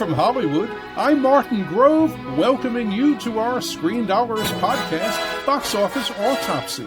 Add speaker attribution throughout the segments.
Speaker 1: from Hollywood, I'm Martin Grove, welcoming you to our Screendollars podcast, Box Office Autopsy.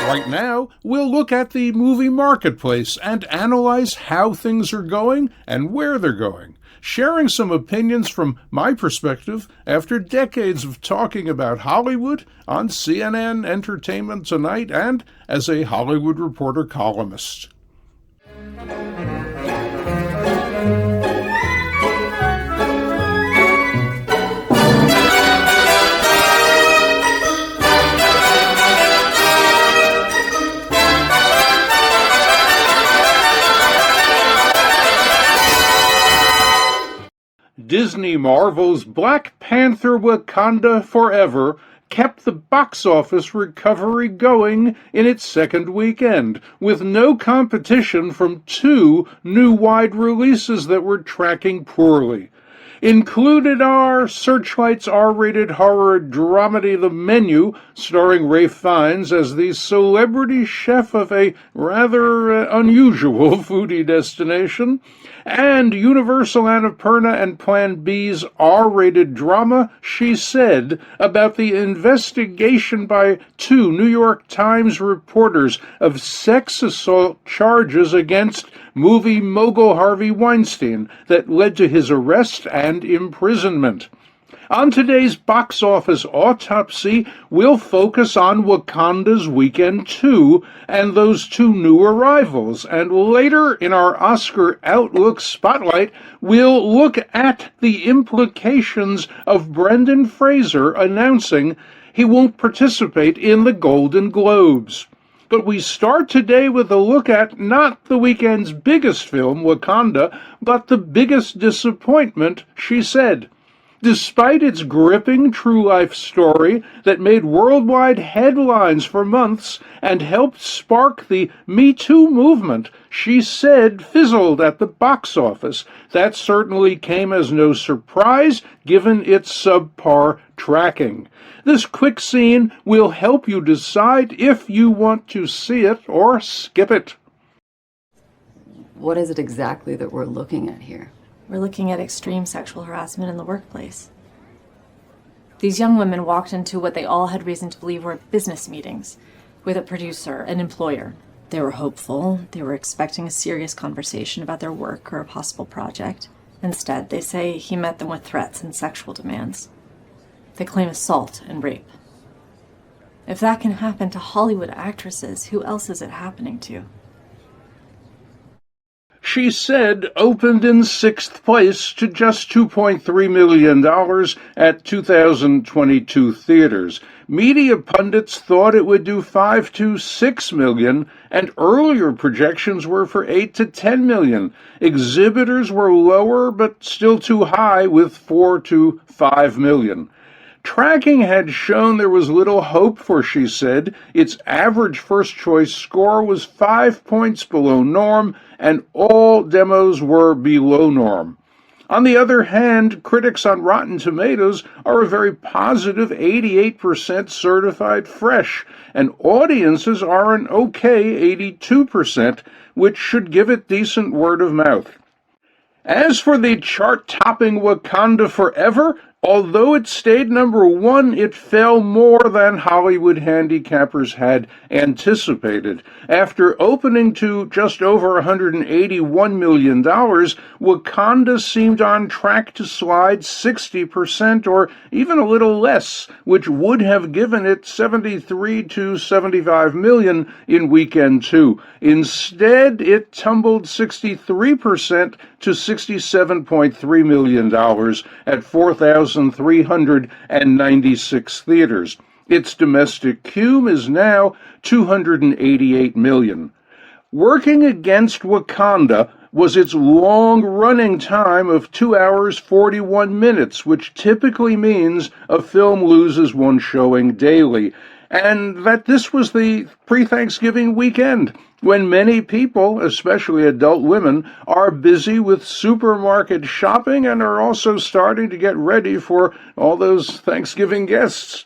Speaker 1: Right now, we'll look at the movie marketplace and analyze how things are going and where they're going, sharing some opinions from my perspective after decades of talking about Hollywood on CNN Entertainment Tonight and as a Hollywood Reporter columnist. Disney Marvel's Black Panther: Wakanda Forever kept the box office recovery going in its second weekend, with no competition from two new wide releases that were tracking poorly. Included are Searchlight's R-rated horror dramedy The Menu, starring Ralph Fiennes as the celebrity chef of a rather unusual foodie destination, and Universal Annapurna and Plan B's R-rated drama She Said, about the investigation by two New York Times reporters of sex assault charges against movie mogul Harvey Weinstein that led to his arrest and imprisonment. On today's box office autopsy, we'll focus on Wakanda's Weekend 2 and those two new arrivals, and later in our Oscar Outlook Spotlight, we'll look at the implications of Brendan Fraser announcing he won't participate in the Golden Globes. But we start today with a look at not the weekend's biggest film, Wakanda, but the biggest disappointment, She Said. Despite its gripping true-life story that made worldwide headlines for months and helped spark the Me Too movement, She Said fizzled at the box office. That certainly came as no surprise, given its subpar tracking. This quick scene will help you decide if you want to see it or skip it.
Speaker 2: What is it exactly that we're looking at here?
Speaker 3: We're looking at extreme sexual harassment in the workplace. These young women walked into what they all had reason to believe were business meetings with a producer, an employer. They were hopeful. They were expecting a serious conversation about their work or a possible project. Instead, they say he met them with threats and sexual demands. They claim assault and rape. If that can happen to Hollywood actresses, who else is it happening to?
Speaker 1: She Said opened in sixth place to just $2.3 million at 2022 theaters. Media pundits thought it would do $5 to $6 million, and earlier projections were for $8 to $10 million. Exhibitors were lower, but still too high, with $4 to $5 million. Tracking had shown there was little hope for She Said. Its average first-choice score was 5 points below norm, and all demos were below norm. On the other hand, critics on Rotten Tomatoes are a very positive 88% certified fresh, and audiences are an okay 82%, which should give it decent word of mouth. As for the chart-topping Wakanda Forever, although it stayed number one, it fell more than Hollywood handicappers had anticipated. After opening to just over $181 million, Wakanda seemed on track to slide 60% or even a little less, which would have given it $73 to $75 million in weekend 2. Instead, it tumbled 63% to $67.3 million at 4,396 theaters. Its domestic cume is now $288 million. Working against Wakanda was its long running time of 2 hours 41 minutes, which typically means a film loses one showing daily, and that this was the pre-Thanksgiving weekend, when many people, especially adult women, are busy with supermarket shopping and are also starting to get ready for all those Thanksgiving guests.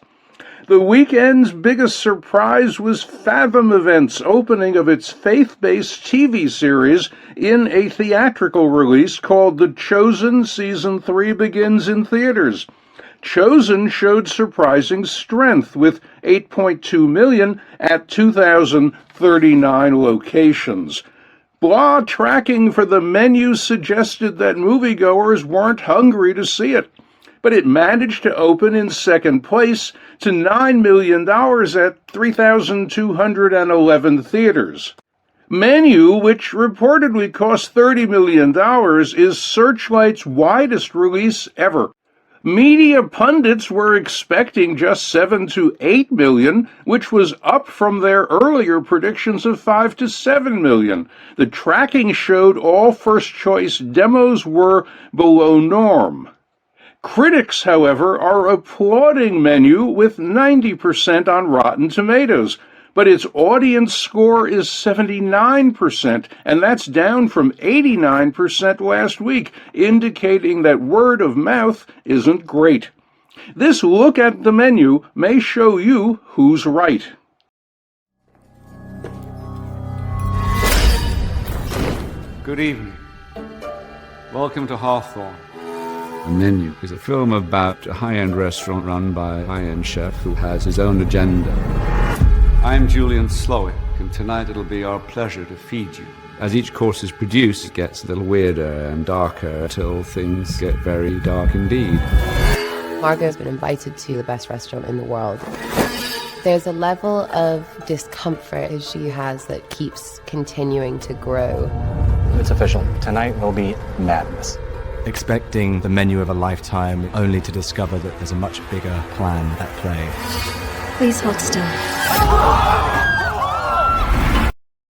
Speaker 1: The weekend's biggest surprise was Fathom Events' opening of its faith-based TV series in a theatrical release called The Chosen Season 3 begins in theaters. Chosen showed surprising strength with $8.2 million at 2,039 locations. Blah tracking for the menu suggested that moviegoers weren't hungry to see it, but it managed to open in second place to $9 million at 3,211 theaters. Menu, which reportedly cost $30 million, is Searchlight's widest release ever. Media pundits were expecting just 7 to 8 million, which was up from their earlier predictions of 5 to 7 million. The tracking showed all first-choice demos were below norm. Critics, however, are applauding Menu with 90% on Rotten Tomatoes, but its audience score is 79%, and that's down from 89% last week, indicating that word of mouth isn't great. This look at the Menu may show you who's right.
Speaker 4: Good evening. Welcome to Hawthorne. The Menu is a film about a high-end restaurant run by a high-end chef who has his own agenda. I'm Julian Slowick, and tonight it'll be our pleasure to feed you. As each course is produced, it gets a little weirder and darker until things get very dark indeed.
Speaker 5: Margot's been invited to the best restaurant in the world. There's a level of discomfort that she has that keeps continuing to grow.
Speaker 6: It's official. Tonight will be madness.
Speaker 7: Expecting the menu of a lifetime, only to discover that there's a much bigger plan at play.
Speaker 3: Please hold still.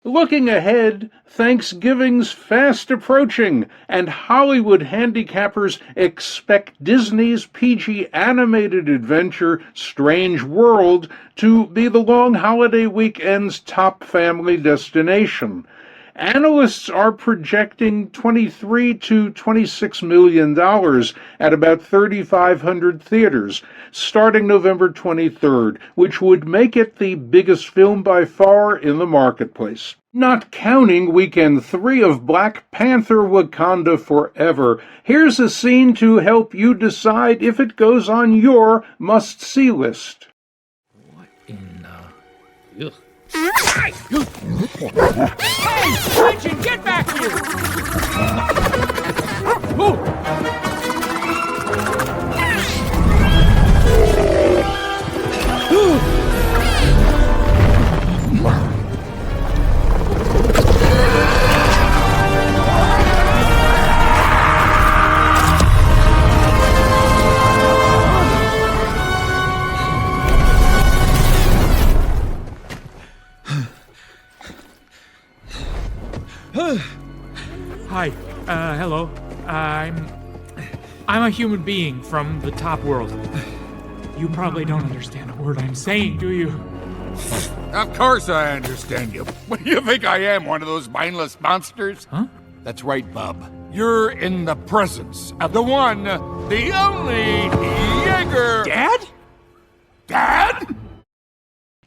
Speaker 1: Looking ahead, Thanksgiving's fast approaching, and Hollywood handicappers expect Disney's PG animated adventure Strange World to be the long holiday weekend's top family destination. Analysts are projecting $23 to $26 million at about 3,500 theaters, starting November 23rd, which would make it the biggest film by far in the marketplace. Not counting weekend 3 of Black Panther: Wakanda Forever. Here's a scene to help you decide if it goes on your must-see list.
Speaker 8: What in the... Ugh.
Speaker 9: Hey! Legend, get back here! Whoa! Hi, hello. I'm a human being from the top world. You probably don't understand a word I'm saying, do you?
Speaker 10: Of course I understand you. What do you think I am, one of those mindless monsters?
Speaker 8: Huh?
Speaker 10: That's right, bub. You're in the presence of the one, the only Jaeger...
Speaker 9: Dad?
Speaker 10: Dad?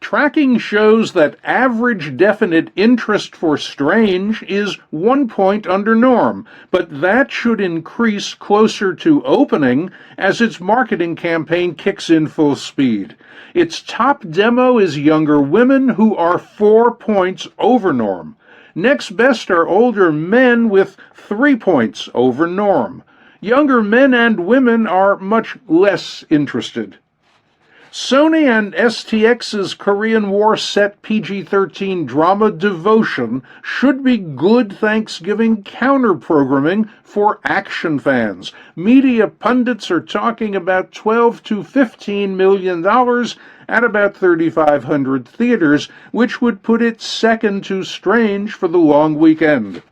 Speaker 1: Tracking shows that average definite interest for Strange is 1 point under norm, but that should increase closer to opening as its marketing campaign kicks in full speed. Its top demo is younger women, who are 4 points over norm. Next best are older men with 3 points over norm. Younger men and women are much less interested. Sony and STX's Korean War set PG-13 drama Devotion should be good Thanksgiving counter-programming for action fans. Media pundits are talking about $12 to $15 million at about 3,500 theaters, which would put it second to Strange for the long weekend.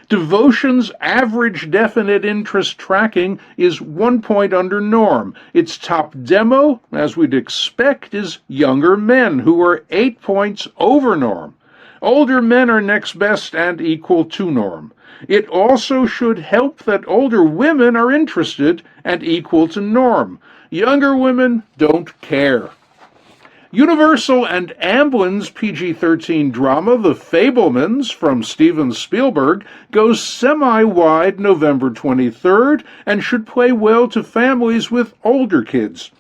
Speaker 1: Devotion's average definite interest tracking is 1 point under norm. Its top demo, as we'd expect, is younger men, who are 8 points over norm. Older men are next best and equal to norm. It also should help that older women are interested and equal to norm. Younger women don't care. Universal and Amblin's PG-13 drama The Fabelmans from Steven Spielberg goes semi-wide November 23rd and should play well to families with older kids.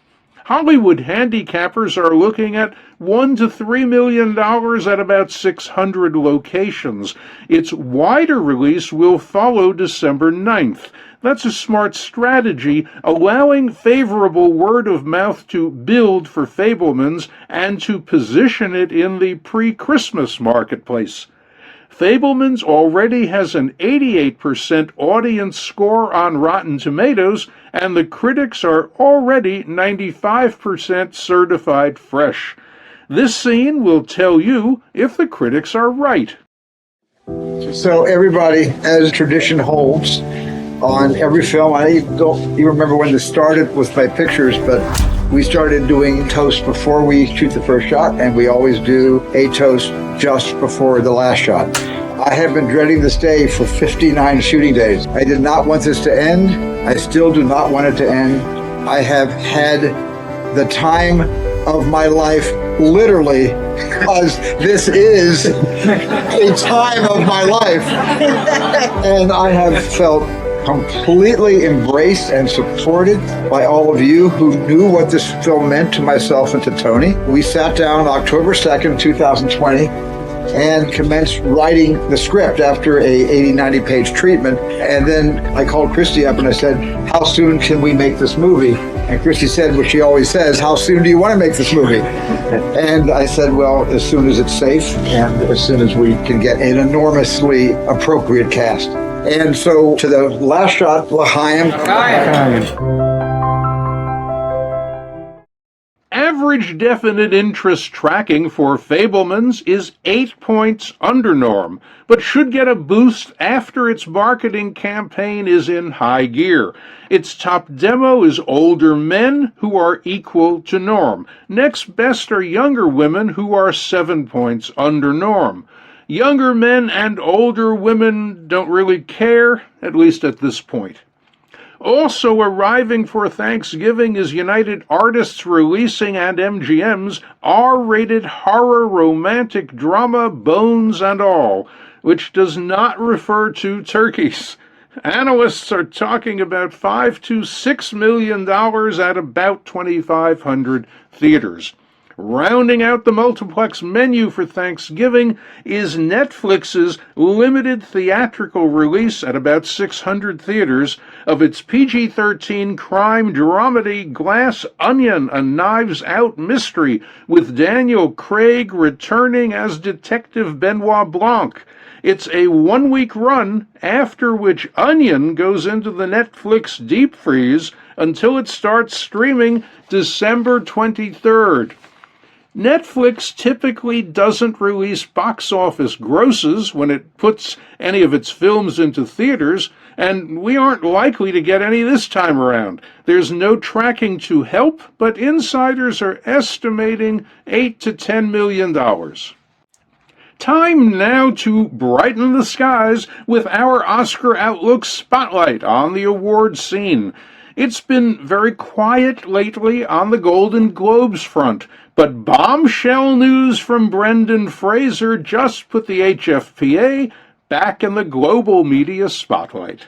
Speaker 1: Hollywood handicappers are looking at $1 to $3 million at about 600 locations. Its wider release will follow December 9th. That's a smart strategy, allowing favorable word of mouth to build for Fabelmans and to position it in the pre-Christmas marketplace. Fabelmans already has an 88% audience score on Rotten Tomatoes, and the critics are already 95% certified fresh. This scene will tell you if the critics are right.
Speaker 11: So everybody, as tradition holds, on every film, I don't even remember when this started with my pictures, but we started doing toast before we shoot the first shot, and we always do a toast just before the last shot. I have been dreading this day for 59 shooting days. I did not want this to end. I still do not want it to end. I have had the time of my life, literally, because this is a time of my life. And I have felt completely embraced and supported by all of you who knew what this film meant to myself and to Tony. We sat down October 2nd, 2020, and commenced writing the script after a 80-90 page treatment. And then I called Christy up and I said, how soon can we make this movie? And Christy said what she always says, how soon do you want to make this movie? And I said, well, as soon as it's safe and as soon as we can get an enormously appropriate cast. And so to the last shot, L'chaim.
Speaker 1: Average definite interest tracking for Fabelmans is 8 points under norm, but should get a boost after its marketing campaign is in high gear. Its top demo is older men who are equal to norm. Next best are younger women who are 7 points under norm. Younger men and older women don't really care, at least at this point. Also arriving for Thanksgiving is United Artists Releasing and MGM's R-rated horror romantic drama Bones and All, which does not refer to turkeys. Analysts are talking about $5 to $6 million at about 2,500 theaters. Rounding out the multiplex menu for Thanksgiving is Netflix's limited theatrical release at about 600 theaters of its PG-13 crime dramedy Glass Onion, a Knives Out mystery, with Daniel Craig returning as Detective Benoit Blanc. It's a one-week run, after which Onion goes into the Netflix deep freeze until it starts streaming December 23rd. Netflix typically doesn't release box office grosses when it puts any of its films into theaters, and we aren't likely to get any this time around. There's no tracking to help, but insiders are estimating $8 to $10 million. Time now to brighten the skies with our Oscar Outlook spotlight on the awards scene. It's been very quiet lately on the Golden Globes front, but bombshell news from Brendan Fraser just put the HFPA back in the global media spotlight.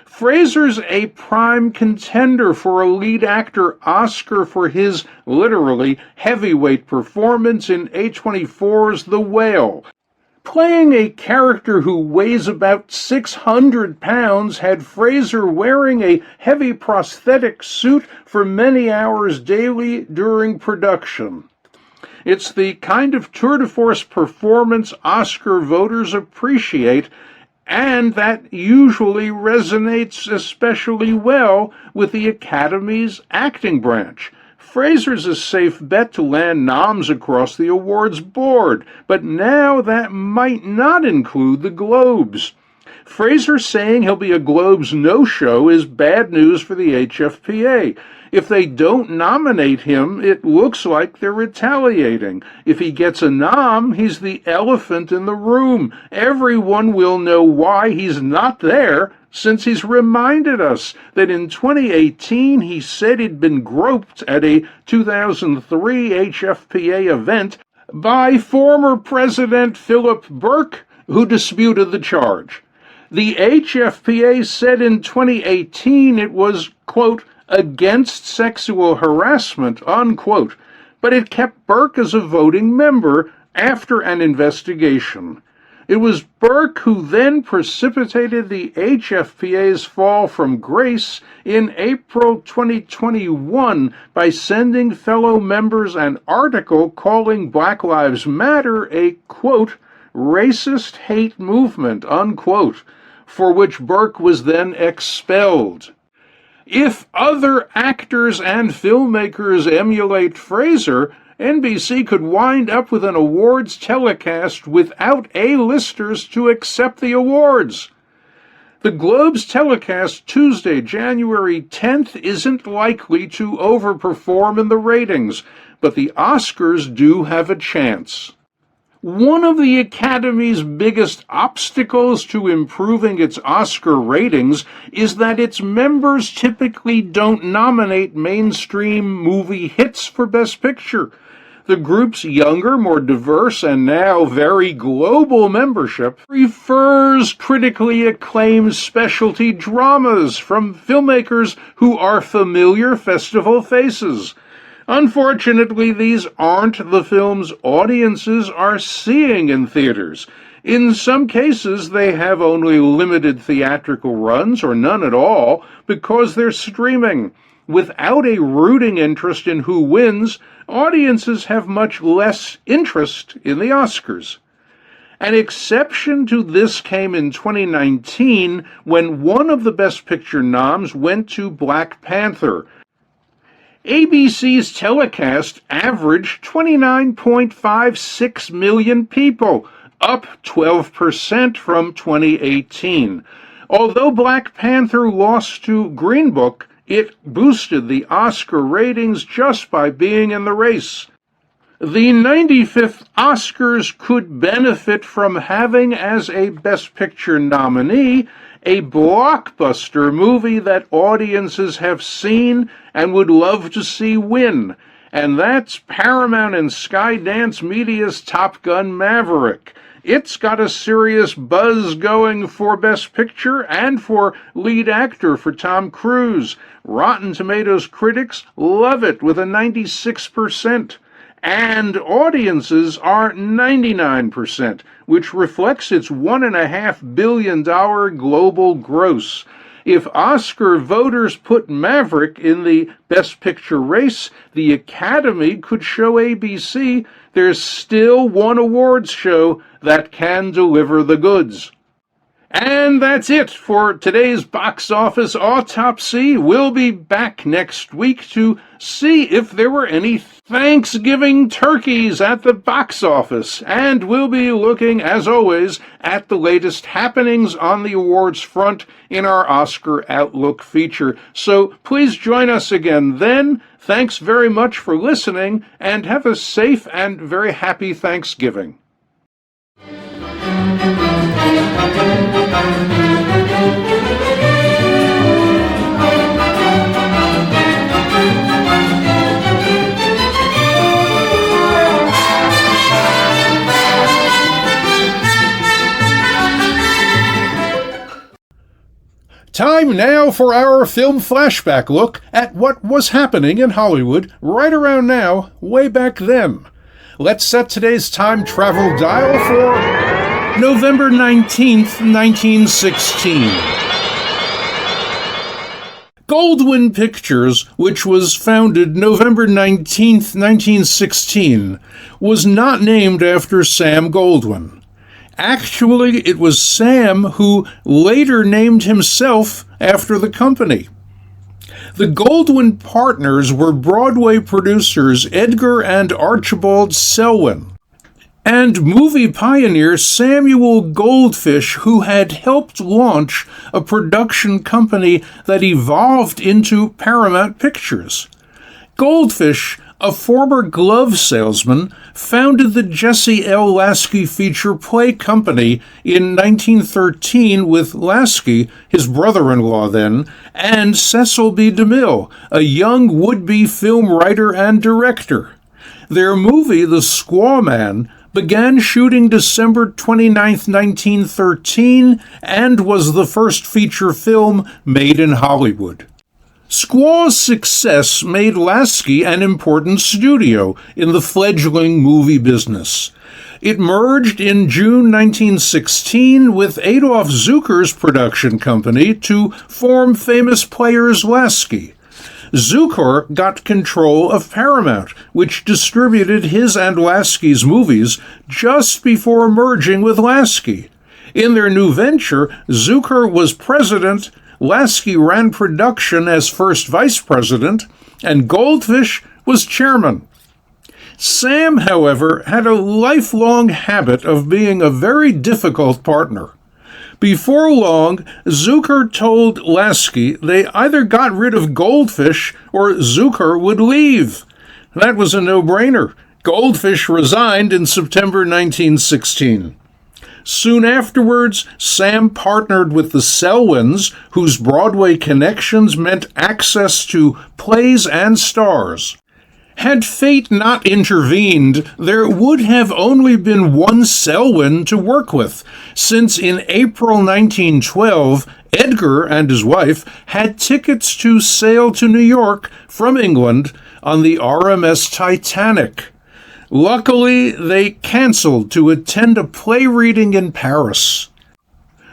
Speaker 1: Fraser's a prime contender for a lead actor Oscar for his, literally, heavyweight performance in A24's The Whale. Playing a character who weighs about 600 pounds had Fraser wearing a heavy prosthetic suit for many hours daily during production. It's the kind of tour de force performance Oscar voters appreciate, and that usually resonates especially well with the Academy's acting branch. Fraser's a safe bet to land noms across the awards board, but now that might not include the Globes. Fraser saying he'll be a Globes no-show is bad news for the HFPA. If they don't nominate him, it looks like they're retaliating. If he gets a nom, he's the elephant in the room. Everyone will know why he's not there since he's reminded us that in 2018 he said he'd been groped at a 2003 HFPA event by former President Philip Burke, who disputed the charge. The HFPA said in 2018 it was, quote, against sexual harassment, unquote, but it kept Burke as a voting member after an investigation. It was Burke who then precipitated the HFPA's fall from grace in April 2021 by sending fellow members an article calling Black Lives Matter a, quote, racist hate movement, unquote, for which Burke was then expelled. If other actors and filmmakers emulate Fraser, NBC could wind up with an awards telecast without A-listers to accept the awards. The Globe's telecast Tuesday, January 10th, isn't likely to overperform in the ratings, but the Oscars do have a chance. One of the Academy's biggest obstacles to improving its Oscar ratings is that its members typically don't nominate mainstream movie hits for Best Picture. The group's younger, more diverse, and now very global membership prefers critically acclaimed specialty dramas from filmmakers who are familiar festival faces. Unfortunately, these aren't the films audiences are seeing in theaters. In some cases, they have only limited theatrical runs or none at all because they're streaming. Without a rooting interest in who wins, audiences have much less interest in the Oscars. An exception to this came in 2019 when one of the Best Picture noms went to Black Panther. ABC's telecast averaged 29.56 million people, up 12% from 2018. Although Black Panther lost to Green Book, it boosted the Oscar ratings just by being in the race. The 95th Oscars could benefit from having as a Best Picture nominee a blockbuster movie that audiences have seen and would love to see win, and that's Paramount and Skydance Media's Top Gun Maverick. It's got a serious buzz going for Best Picture and for lead actor for Tom Cruise. Rotten Tomatoes critics love it with a 96%. And audiences are 99%, which reflects its $1.5 billion global gross. If Oscar voters put Maverick in the Best Picture race, the Academy could show ABC there's still one awards show that can deliver the goods. And that's it for today's Box Office Autopsy. We'll be back next week to see if there were any Thanksgiving turkeys at the box office. And we'll be looking, as always, at the latest happenings on the awards front in our Oscar Outlook feature. So please join us again then. Thanks very much for listening, and have a safe and very happy Thanksgiving. Time now for our film flashback look at what was happening in Hollywood right around now, way back then. Let's set today's time travel dial for November 19th, 1916. Goldwyn Pictures, which was founded November 19th, 1916, was not named after Sam Goldwyn. Actually, it was Sam who later named himself after the company. The Goldwyn partners were Broadway producers Edgar and Archibald Selwyn, and movie pioneer Samuel Goldfish, who had helped launch a production company that evolved into Paramount Pictures. Goldfish a former glove salesman, founded the Jesse L. Lasky Feature Play Company in 1913 with Lasky, his brother-in-law then, and Cecil B. DeMille, a young would-be film writer and director. Their movie, The Squaw Man, began shooting December 29, 1913, and was the first feature film made in Hollywood. Squaw's success made Lasky an important studio in the fledgling movie business. It merged in June 1916 with Adolf Zucker's production company to form Famous Players Lasky. Zucker got control of Paramount, which distributed his and Lasky's movies just before merging with Lasky. In their new venture, Zucker was president, Lasky ran production as first vice president, and Goldfish was chairman. Sam, however, had a lifelong habit of being a very difficult partner. Before long, Zucker told Lasky they either got rid of Goldfish or Zucker would leave. That was a no-brainer. Goldfish resigned in September 1916. Soon afterwards, Sam partnered with the Selwyns, whose Broadway connections meant access to plays and stars. Had fate not intervened, there would have only been one Selwyn to work with, since in April 1912, Edgar and his wife had tickets to sail to New York from England on the RMS Titanic. Luckily, they canceled to attend a play reading in Paris.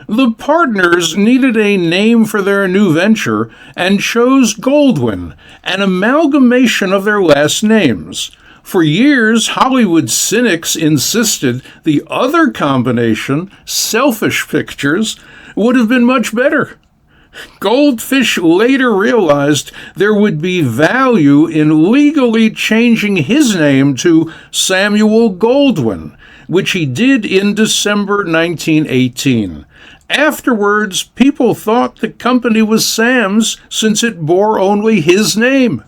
Speaker 1: The partners needed a name for their new venture and chose Goldwyn, an amalgamation of their last names. For years, Hollywood cynics insisted the other combination, Selfish Pictures, would have been much better. Goldfish later realized there would be value in legally changing his name to Samuel Goldwyn, which he did in December 1918. Afterwards, people thought the company was Sam's since it bore only his name.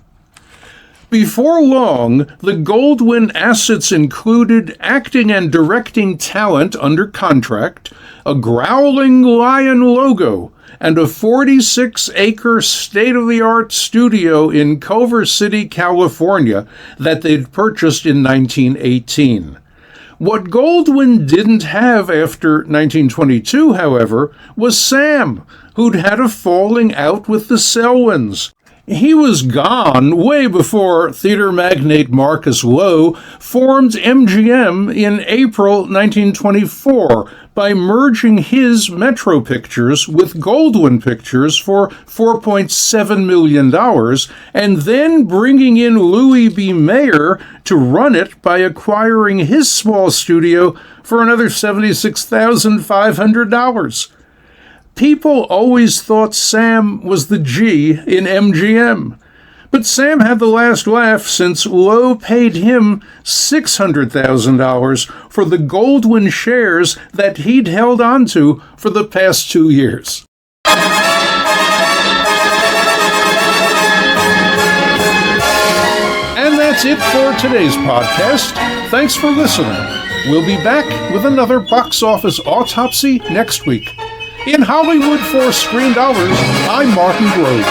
Speaker 1: Before long, the Goldwyn assets included acting and directing talent under contract, a growling lion logo, and a 46-acre state-of-the-art studio in Culver City, California that they'd purchased in 1918. What Goldwyn didn't have after 1922, however, was Sam, who'd had a falling out with the Selwyns. He was gone way before theater magnate Marcus Lowe formed MGM in April 1924 by merging his Metro Pictures with Goldwyn Pictures for $4.7 million and then bringing in Louis B. Mayer to run it by acquiring his small studio for another $76,500. People always thought Sam was the G in MGM. But Sam had the last laugh since Lowe paid him $600,000 for the Goldwyn shares that he'd held onto for the past 2 years. And that's it for today's podcast. Thanks for listening. We'll be back with another box office autopsy next week. In Hollywood for Screendollars, I'm Martin Grove.